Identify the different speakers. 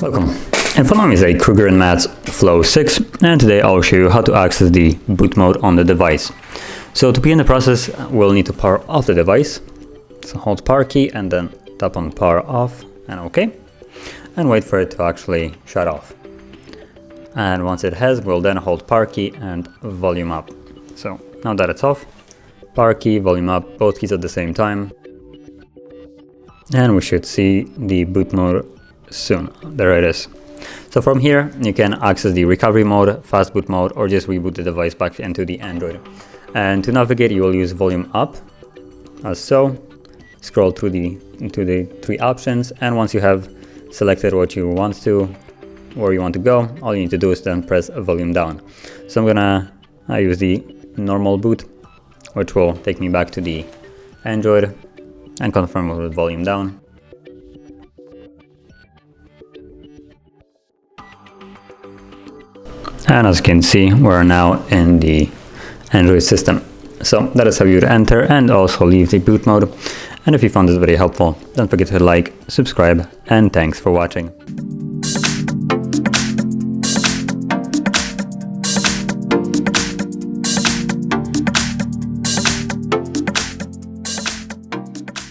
Speaker 1: Welcome. In front of me is a KRUGER MATZ Flow 6, and today I'll show you how to access the boot mode on the device. So to begin the process, we'll need to power off the device. So hold power key and then tap on power off and OK, and wait for it to actually shut off. And once it has, we'll then hold power key and volume up. So now that it's off, power key, volume up, both keys at the same time. And we should see the boot mode soon. There it is. So from here, you can access the recovery mode, fast boot mode, or just reboot the device back into the Android. And to navigate, you will use volume up, as so. Scroll through into the three options, and once you have selected what you want to, where you want to go, all you need to do is then press volume down. So I'm gonna use the normal boot, which will take me back to the Android, and confirm with volume down. And as you can see, we're now in the Android system. So that is how you would enter and also leave the boot mode. And if you found this video helpful, don't forget to like, subscribe, and thanks for watching.